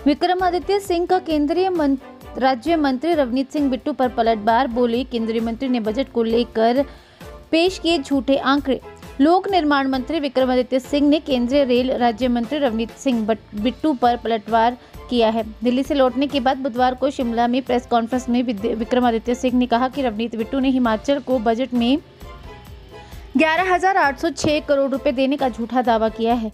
विक्रमादित्य सिंह का राज्य मंत्री रवनीत सिंह बिट्टू पर पलटवार। बोले, केंद्रीय मंत्री ने बजट को लेकर पेश किए झूठे आंकड़े। लोक निर्माण मंत्री विक्रमादित्य सिंह ने केंद्रीय रेल राज्य मंत्री रवनीत सिंह बिट्टू पर पलटवार किया है। दिल्ली से लौटने के बाद बुधवार को शिमला में प्रेस कॉन्फ्रेंस में विक्रमादित्य सिंह ने कहा कि रवनीत बिट्टू ने हिमाचल को बजट में 11,806 करोड़ रुपए देने का झूठा दावा किया है।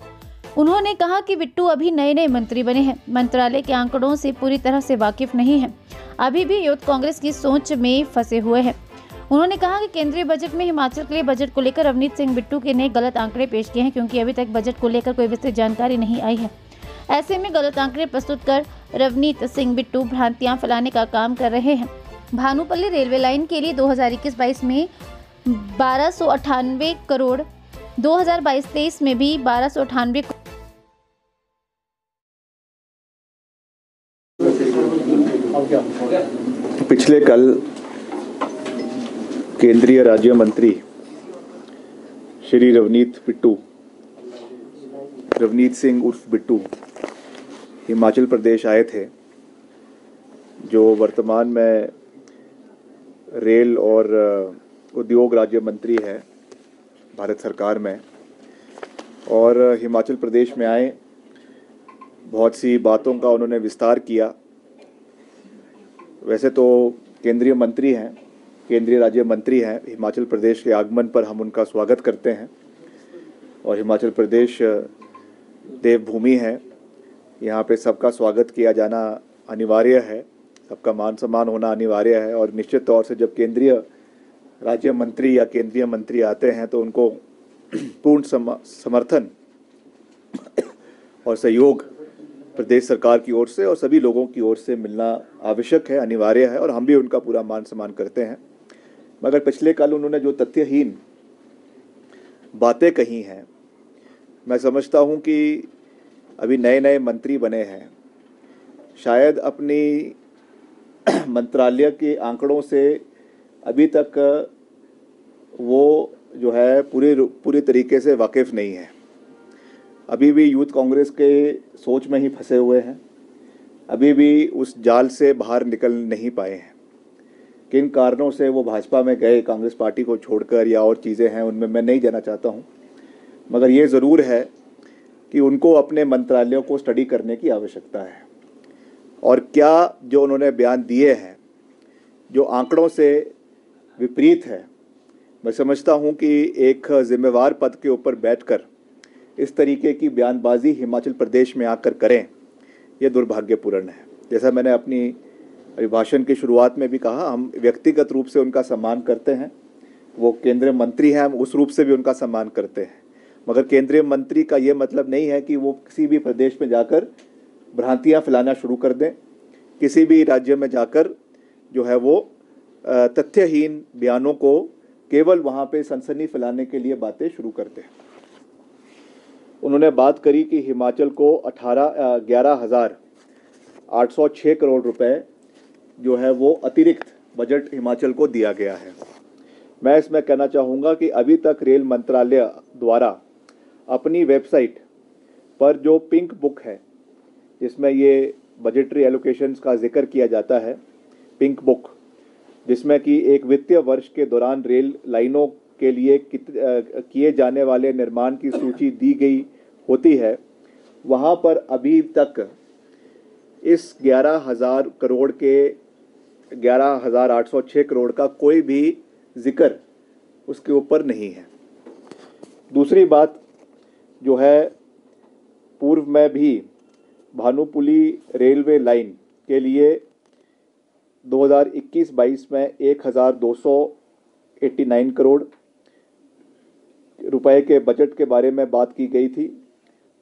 उन्होंने कहा कि बिट्टू अभी नए मंत्री बने हैं, मंत्रालय के आंकड़ों से पूरी तरह से वाकिफ नहीं है, अभी भी यूथ कांग्रेस की सोच में फंसे हुए हैं। उन्होंने कहा कि केंद्रीय बजट में हिमाचल के लिए बजट को लेकर रवनीत सिंह बिट्टू ने गलत आंकड़े पेश किए हैं, क्योंकि अभी तक बजट को लेकर कोई विस्तृत जानकारी नहीं आई है। ऐसे में गलत आंकड़े प्रस्तुत कर रवनीत सिंह बिट्टू भ्रांतियां फैलाने का काम कर रहे हैं। भानुपल्ली रेलवे लाइन के लिए 2021-22 में 1298 करोड़, 2022-23 में भी 1298 पिछले कल केंद्रीय राज्य मंत्री श्री रवनीत सिंह उर्फ बिट्टू हिमाचल प्रदेश आए थे, जो वर्तमान में रेल और उद्योग राज्य मंत्री है भारत सरकार में। और हिमाचल प्रदेश में आए, बहुत सी बातों का उन्होंने विस्तार किया। वैसे तो केंद्रीय मंत्री हैं, केंद्रीय राज्य मंत्री हैं। हिमाचल प्रदेश के आगमन पर हम उनका स्वागत करते हैं। और हिमाचल प्रदेश देवभूमि है, यहाँ पे सबका स्वागत किया जाना अनिवार्य है, सबका मान सम्मान होना अनिवार्य है। और निश्चित तौर से जब केंद्रीय राज्य मंत्री या केंद्रीय मंत्री आते हैं तो उनको पूर्ण समर्थन और सहयोग प्रदेश सरकार की ओर से और सभी लोगों की ओर से मिलना आवश्यक है, अनिवार्य है, और हम भी उनका पूरा मान सम्मान करते हैं। मगर पिछले कल उन्होंने जो तथ्यहीन बातें कही हैं, मैं समझता हूं कि अभी नए मंत्री बने हैं, शायद अपनी मंत्रालय के आंकड़ों से अभी तक वो जो है पूरी तरीके से वाकिफ़ नहीं है। अभी भी यूथ कांग्रेस के सोच में ही फंसे हुए हैं, अभी भी उस जाल से बाहर निकल नहीं पाए हैं। किन कारणों से वो भाजपा में गए, कांग्रेस पार्टी को छोड़कर, या और चीज़ें हैं, उनमें मैं नहीं जाना चाहता हूं। मगर ये ज़रूर है कि उनको अपने मंत्रालयों को स्टडी करने की आवश्यकता है। और क्या जो उन्होंने बयान दिए हैं, जो आंकड़ों से विपरीत है, मैं समझता हूं कि एक जिम्मेवार पद के ऊपर बैठकर इस तरीके की बयानबाजी हिमाचल प्रदेश में आकर करें, यह दुर्भाग्यपूर्ण है। जैसा मैंने अपनी अभिभाषण की शुरुआत में भी कहा, हम व्यक्तिगत रूप से उनका सम्मान करते हैं, वो केंद्रीय मंत्री हैं, हम उस रूप से भी उनका सम्मान करते हैं। मगर केंद्रीय मंत्री का ये मतलब नहीं है कि वो किसी भी प्रदेश में जाकर भ्रांतियां फैलाना शुरू कर दें, किसी भी राज्य में जाकर जो है वो तथ्यहीन बयानों को केवल वहाँ पे सनसनी फैलाने के लिए बातें शुरू कर दें। उन्होंने बात करी कि हिमाचल को 11,806 करोड़ रुपए जो है वो अतिरिक्त बजट हिमाचल को दिया गया है। मैं इसमें कहना चाहूँगा कि अभी तक रेल मंत्रालय द्वारा अपनी वेबसाइट पर जो पिंक बुक है, जिसमें ये बजटरी एलोकेशंस का जिक्र किया जाता है, पिंक बुक, जिसमें कि एक वित्तीय वर्ष के दौरान रेल लाइनों के लिए किए जाने वाले निर्माण की सूची दी गई होती है, वहाँ पर अभी तक इस 11,000 करोड़ के 11,806 करोड़ का कोई भी जिक्र उसके ऊपर नहीं है। दूसरी बात जो है, पूर्व में भी भानुपुली रेलवे लाइन के लिए 2021-22 में 1,289 करोड़ रुपए के बजट के बारे में बात की गई थी।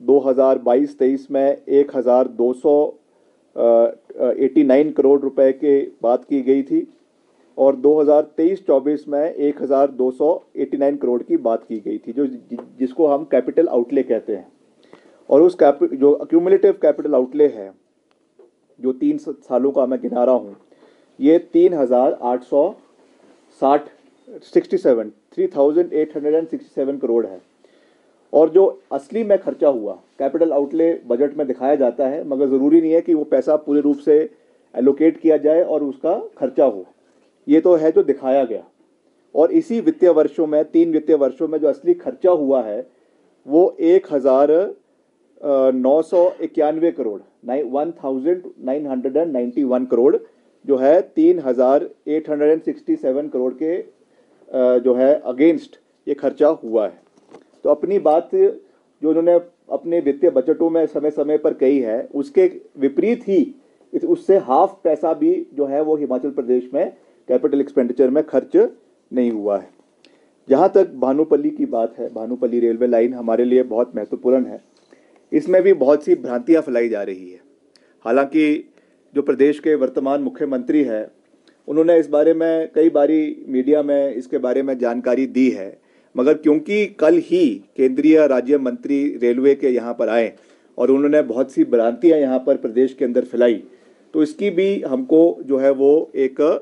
2022-23 में 1,289 करोड़ रुपए के बात की गई थी, और 2023-24 में 1,289 करोड़ की बात की गई थी, जिसको हम कैपिटल आउटले कहते हैं। और उस जो अक्यूमुलेटिव कैपिटल आउटले है, जो 3 सालों का मैं गिना रहा हूँ, ये 3,867 करोड़ है। और जो असली में खर्चा हुआ कैपिटल आउटले बजट में दिखाया जाता है, मगर ज़रूरी नहीं है कि वो पैसा पूरे रूप से एलोकेट किया जाए और उसका खर्चा हो। ये तो है जो दिखाया गया। और इसी वित्तीय वर्षों में 3 वित्तीय वर्षों में जो असली खर्चा हुआ है वो 1991 करोड़ 1991 करोड़ जो है 3867 करोड़ के जो है अगेंस्ट ये खर्चा हुआ है। तो अपनी बात जो उन्होंने अपने वित्तीय बजटों में समय समय पर कही है उसके विपरीत ही उससे हाफ पैसा भी जो है वो हिमाचल प्रदेश में कैपिटल एक्सपेंडिचर में खर्च नहीं हुआ है। जहाँ तक भानुपल्ली की बात है, भानुपल्ली रेलवे लाइन हमारे लिए बहुत महत्वपूर्ण है। इसमें भी बहुत सी भ्रांतियाँ फैलाई जा रही है। हालांकि जो प्रदेश के वर्तमान मुख्यमंत्री है उन्होंने इस बारे में कई बारी मीडिया में इसके बारे में जानकारी दी है, मगर क्योंकि कल ही केंद्रीय राज्य मंत्री रेलवे के यहाँ पर आए और उन्होंने बहुत सी भ्रांतियाँ यहाँ पर प्रदेश के अंदर फैलाई, तो इसकी भी हमको जो है वो एक